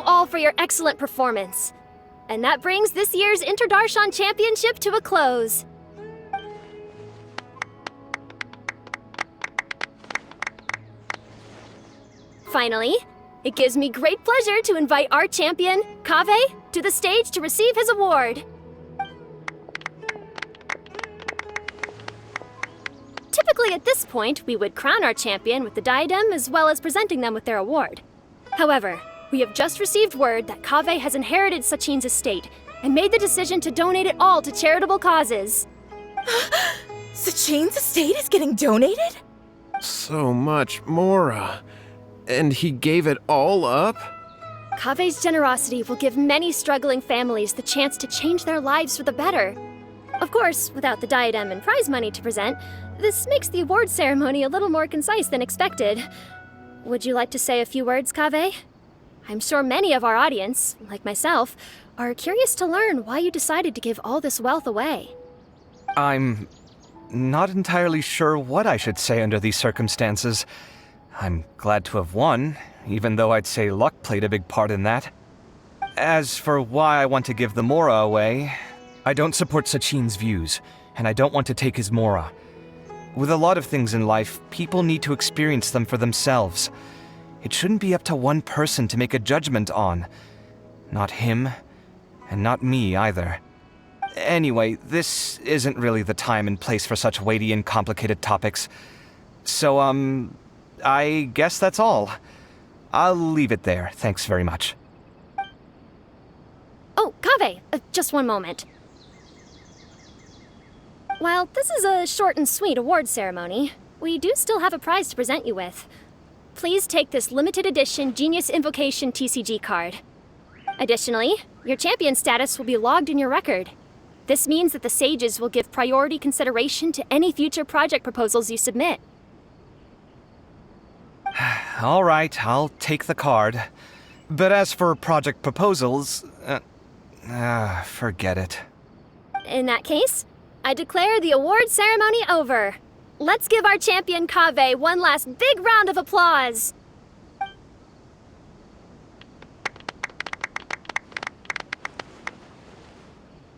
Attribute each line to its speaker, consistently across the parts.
Speaker 1: all for your excellent performance. And that brings this year's Inter-Darshan Championship to a close. Finally, it gives me great pleasure to invite our champion, Kaveh, to the stage to receive his award. Typically at this point, we would crown our champion with the diadem as well as presenting them with their award. However, we have just received word that Kaveh has inherited Sachin's estate and made the decision to donate it all to charitable causes.
Speaker 2: Sachin's estate is getting donated?
Speaker 3: So much Mora. And he gave it all up?
Speaker 1: Kaveh's generosity will give many struggling families the chance to change their lives for the better. Of course, without the diadem and prize money to present, this makes the award ceremony a little more concise than expected. Would you like to say a few words, Kaveh? I'm sure many of our audience, like myself, are curious to learn why you decided to give all this wealth away.
Speaker 4: I'm not entirely sure what I should say under these circumstances. I'm glad to have won, even though I'd say luck played a big part in that. As for why I want to give the Mora away, I don't support Sachin's views, and I don't want to take his Mora. With a lot of things in life, people need to experience them for themselves. It shouldn't be up to one person to make a judgment on. Not him, and not me either. Anyway, this isn't really the time and place for such weighty and complicated topics. So, I guess that's all. I'll leave it there, thanks very much.
Speaker 1: Oh, Kaveh, just one moment. While this is a short and sweet award ceremony, we do still have a prize to present you with. Please take this limited edition Genius Invocation TCG card. Additionally, your champion status will be logged in your record. This means that the sages will give priority consideration to any future project proposals you submit.
Speaker 4: All right, I'll take the card. But as for project proposals, forget it.
Speaker 1: In that case, I declare the award ceremony over. Let's give our champion Kaveh one last big round of applause.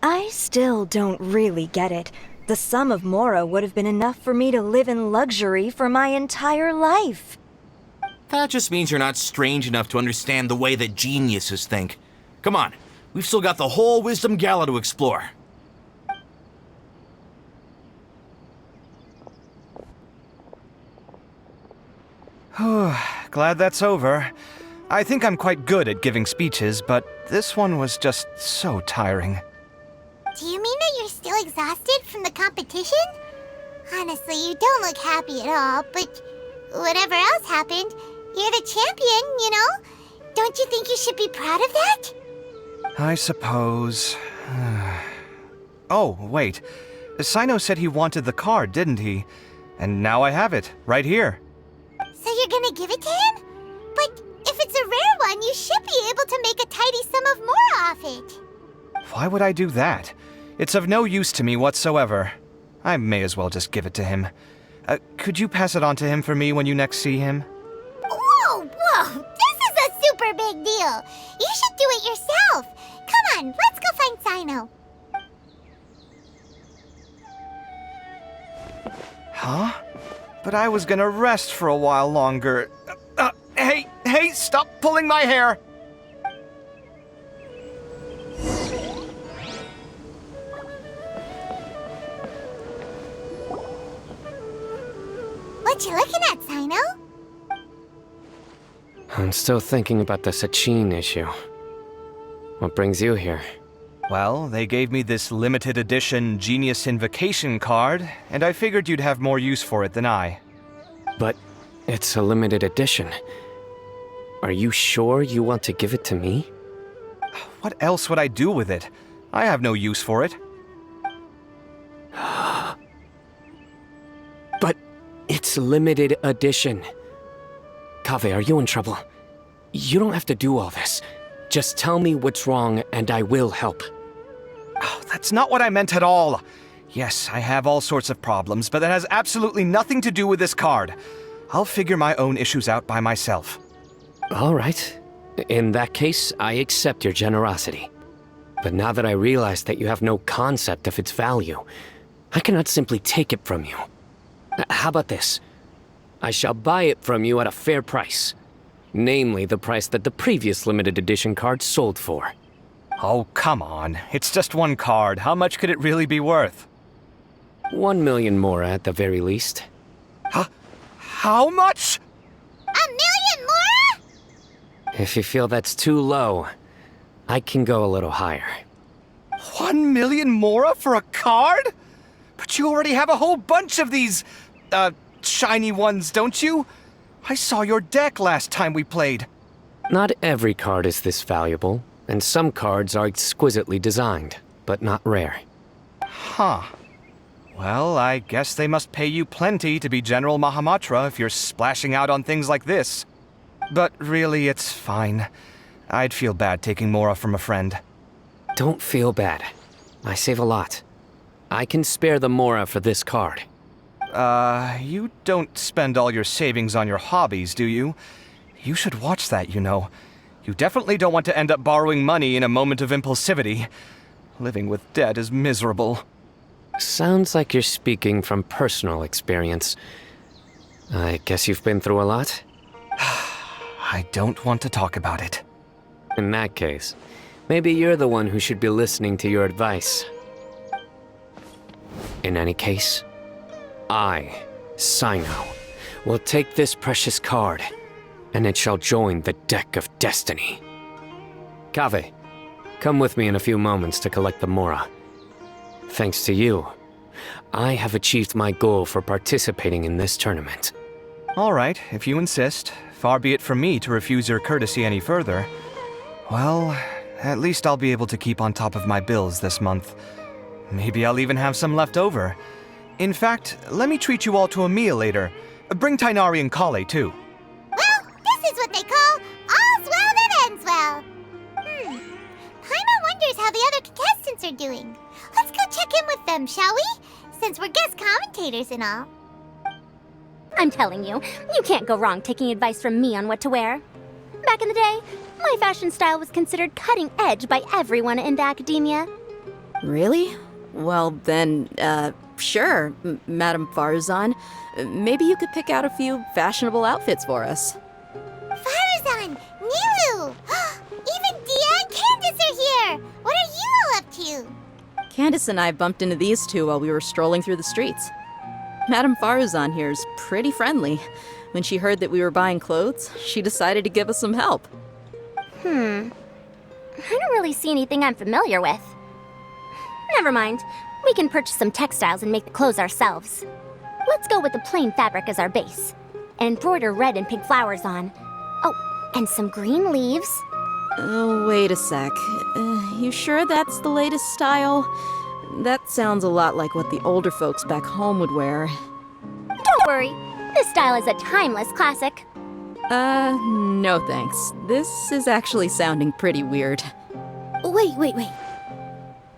Speaker 2: I still don't really get it. The sum of Mora would have been enough for me to live in luxury for my entire life.
Speaker 5: That just means you're not strange enough to understand the way that geniuses think. Come on, we've still got the whole Wisdom Gala to explore.
Speaker 4: Glad that's over. I think I'm quite good at giving speeches, but this one was just so tiring.
Speaker 6: Do you mean that you're still exhausted from the competition? Honestly, you don't look happy at all, but whatever else happened, you're the champion, you know? Don't you think you should be proud of that?
Speaker 4: I suppose. Oh, wait. Cyno said he wanted the card, didn't he? And now I have it, right here.
Speaker 6: So you're gonna give it to him? But if it's a rare one, you should be able to make a tidy sum of more off it.
Speaker 4: Why would I do that? It's of no use to me whatsoever. I may as well just give it to him. Could you pass it on to him for me when you next see him?
Speaker 6: Whoa! This is a super big deal! You should do it yourself! Come on, let's go find Cyno.
Speaker 4: Huh? But I was gonna rest for a while longer. Hey, stop pulling my hair!
Speaker 6: What you looking at, Cyno?
Speaker 7: I'm still thinking about the Sachin issue. What brings you here?
Speaker 4: Well, they gave me this limited edition Genius Invocation card, and I figured you'd have more use for it than I.
Speaker 7: But it's a limited edition. Are you sure you want to give it to me?
Speaker 4: What else would I do with it? I have no use for it.
Speaker 7: But it's limited edition. Kaveh, are you in trouble? You don't have to do all this. Just tell me what's wrong and I will help.
Speaker 4: Oh, that's not what I meant at all. Yes, I have all sorts of problems, but that has absolutely nothing to do with this card. I'll figure my own issues out by myself.
Speaker 7: All right. In that case, I accept your generosity. But now that I realize that you have no concept of its value, I cannot simply take it from you. How about this? I shall buy it from you at a fair price. Namely, the price that the previous limited edition card sold for.
Speaker 4: Oh, come on. It's just one card. How much could it really be worth?
Speaker 7: 1 million more at the very least.
Speaker 4: How much?
Speaker 6: 1,000,000 more?
Speaker 7: If you feel that's too low, I can go a little higher.
Speaker 4: 1 million mora for a card? But you already have a whole bunch of these, shiny ones, don't you? I saw your deck last time we played.
Speaker 7: Not every card is this valuable, and some cards are exquisitely designed, but not rare.
Speaker 4: Huh. Well, I guess they must pay you plenty to be General Mahamatra if you're splashing out on things like this. But really, it's fine. I'd feel bad taking mora from a friend.
Speaker 7: Don't feel bad. I save a lot. I can spare the mora for this card.
Speaker 4: You don't spend all your savings on your hobbies, do you? You should watch that, you know. You definitely don't want to end up borrowing money in a moment of impulsivity. Living with debt is miserable.
Speaker 7: Sounds like you're speaking from personal experience. I guess you've been through a lot?
Speaker 4: I don't want to talk about it.
Speaker 7: In that case, maybe you're the one who should be listening to your advice. In any case, I, Cyno, will take this precious card, and it shall join the deck of destiny. Kaveh, come with me in a few moments to collect the mora. Thanks to you, I have achieved my goal for participating in this tournament.
Speaker 4: All right, if you insist. Far be it from me to refuse your courtesy any further. Well, at least I'll be able to keep on top of my bills this month. Maybe I'll even have some left over. In fact, let me treat you all to a meal later. Bring Tighnari and Kale, too.
Speaker 6: Well, this is what they call all's well that ends well. Paimon wonders how the other contestants are doing. Let's go check in with them, shall we? Since we're guest commentators and all.
Speaker 8: I'm telling you, you can't go wrong taking advice from me on what to wear. Back in the day, my fashion style was considered cutting edge by everyone in the academia.
Speaker 9: Really? Well, then, sure, Madam Faruzan. Maybe you could pick out a few fashionable outfits for us.
Speaker 6: Faruzan! Nilou! Even Dia and Candace are here! What are you all up to?
Speaker 9: Candace and I bumped into these two while we were strolling through the streets. Madam Faruzan here's pretty friendly. When she heard that we were buying clothes, she decided to give us some help.
Speaker 8: I don't really see anything I'm familiar with. Never mind. We can purchase some textiles and make the clothes ourselves. Let's go with the plain fabric as our base. And embroider red and pink flowers on. Oh, and some green leaves.
Speaker 9: Oh, wait a sec. You sure that's the latest style? That sounds a lot like what the older folks back home would wear.
Speaker 8: Don't worry. This style is a timeless classic.
Speaker 9: No thanks. This is actually sounding pretty weird.
Speaker 10: Wait.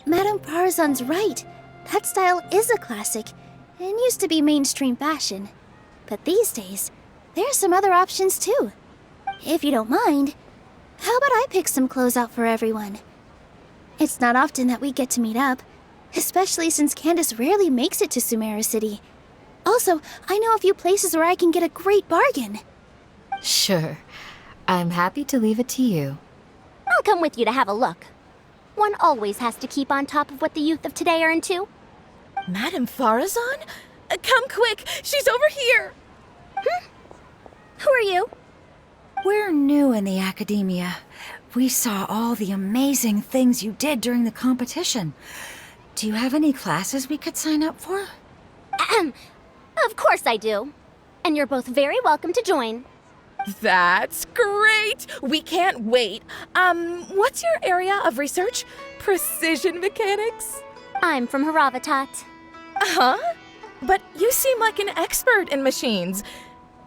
Speaker 10: Madame Faruzan's right. That style is a classic and used to be mainstream fashion. But these days, there are some other options too. If you don't mind, how about I pick some clothes out for everyone? It's not often that we get to meet up, especially since Candace rarely makes it to Sumeru City. Also, I know a few places where I can get a great bargain.
Speaker 2: Sure. I'm happy to leave it to you.
Speaker 8: I'll come with you to have a look. One always has to keep on top of what the youth of today are into.
Speaker 11: Madame Faruzan? Come quick! She's over here!
Speaker 8: Who are you?
Speaker 2: We're new in the Akademiya. We saw all the amazing things you did during the competition. Do you have any classes we could sign up for?
Speaker 8: Of course I do. And you're both very welcome to join.
Speaker 11: That's great! We can't wait. What's your area of research? Precision mechanics?
Speaker 8: I'm from Haravatat.
Speaker 11: Huh? But you seem like an expert in machines.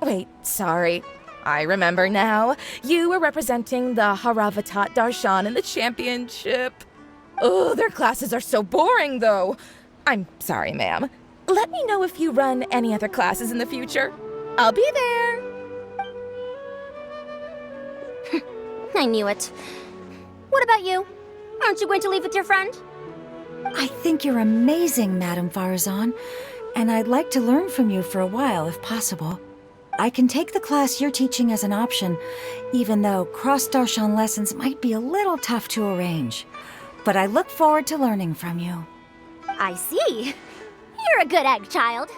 Speaker 11: Wait, sorry. I remember now. You were representing the Inter-Darshan in the championship. Oh, their classes are so boring, though. I'm sorry, ma'am. Let me know if you run any other classes in the future. I'll be there.
Speaker 8: I knew it. What about you? Aren't you going to leave with your friend?
Speaker 2: I think you're amazing, Madame Faruzan, and I'd like to learn from you for a while if possible. I can take the class you're teaching as an option, even though cross-Darshan lessons might be a little tough to arrange. But I look forward to learning from you.
Speaker 8: I see. You're a good egg, child.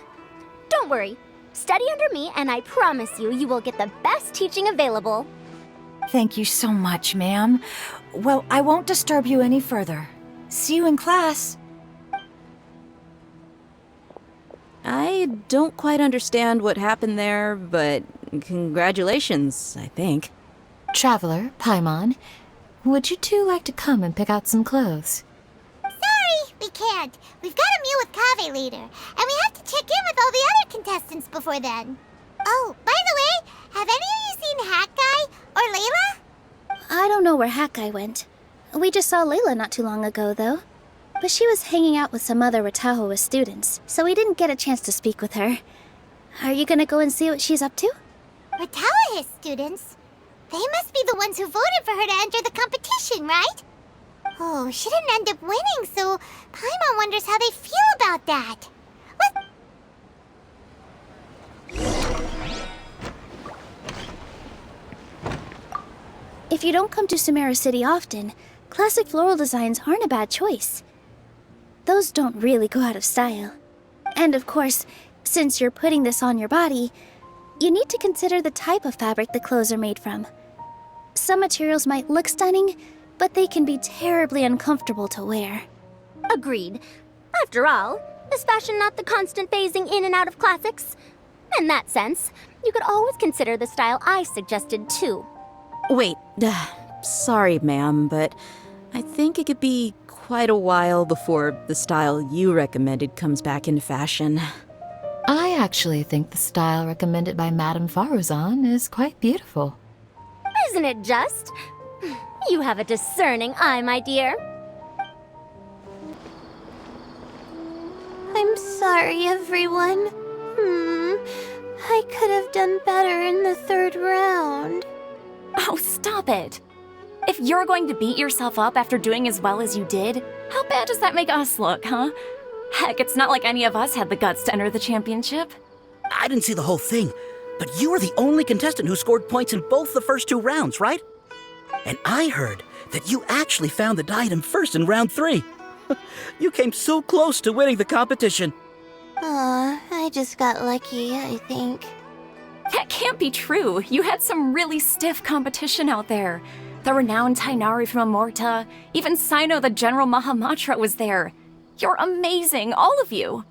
Speaker 8: Don't worry. Study under me, and I promise you, you will get the best teaching available.
Speaker 2: Thank you so much, ma'am. Well, I won't disturb you any further. See you in class.
Speaker 9: I don't quite understand what happened there, but congratulations, I think.
Speaker 12: Traveler, Paimon, would you two like to come and pick out some clothes?
Speaker 6: Sorry, we can't. We've got a meal with Kaveh later, and we have to check in with all the other contestants before then. Oh, by the way, have any of you seen Hat Guy or Layla?
Speaker 10: I don't know where Hat Guy went. We just saw Layla not too long ago, though. But she was hanging out with some other Ratahoa students, so we didn't get a chance to speak with her. Are you gonna go and see what she's up to?
Speaker 6: Ratahoa students? They must be the ones who voted for her to enter the competition, right? Oh, she didn't end up winning, so Paimon wonders how they feel about that.
Speaker 10: If you don't come to Sumeru City often, classic floral designs aren't a bad choice. Those don't really go out of style. And of course, since you're putting this on your body, you need to consider the type of fabric the clothes are made from. Some materials might look stunning, but they can be terribly uncomfortable to wear.
Speaker 8: Agreed. After all, is fashion not the constant phasing in and out of classics? In that sense, you could always consider the style I suggested too.
Speaker 9: Wait, sorry, ma'am, but I think it could be quite a while before the style you recommended comes back into fashion.
Speaker 12: I actually think the style recommended by Madame Faruzan is quite beautiful.
Speaker 8: Isn't it just? You have a discerning eye, my dear.
Speaker 10: I'm sorry, everyone. I could have done better in the third round.
Speaker 13: Oh, stop it. If you're going to beat yourself up after doing as well as you did, how bad does that make us look, huh? Heck, it's not like any of us had the guts to enter the championship.
Speaker 14: I didn't see the whole thing, but you were the only contestant who scored points in both the first 2 rounds, right? And I heard that you actually found the diadem first in round 3. You came so close to winning the competition.
Speaker 10: Aw, I just got lucky, I think.
Speaker 13: That can't be true. You had some really stiff competition out there. The renowned Tainari from Amorta, even Cyno the General Mahamatra was there. You're amazing, all of you.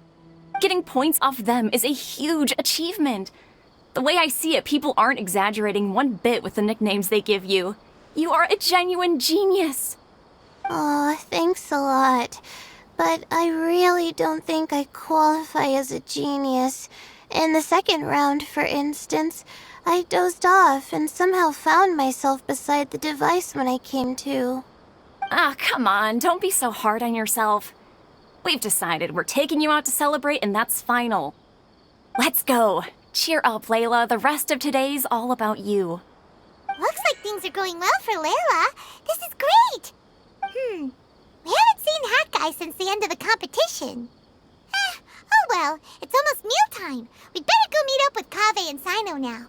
Speaker 13: Getting points off them is a huge achievement. The way I see it, people aren't exaggerating one bit with the nicknames they give you. You are a genuine genius.
Speaker 10: Aw, thanks a lot. But I really don't think I qualify as a genius. In the second round, for instance, I dozed off and somehow found myself beside the device when I came to.
Speaker 13: Ah, come on, don't be so hard on yourself. We've decided we're taking you out to celebrate, and that's final. Let's go. Cheer up, Layla. The rest of today's all about you.
Speaker 6: Looks like things are going well for Layla. This is great. We haven't seen Hat Guy since the end of the competition. Oh well, it's almost mealtime. We'd better go meet up with Kaveh and Cyno now.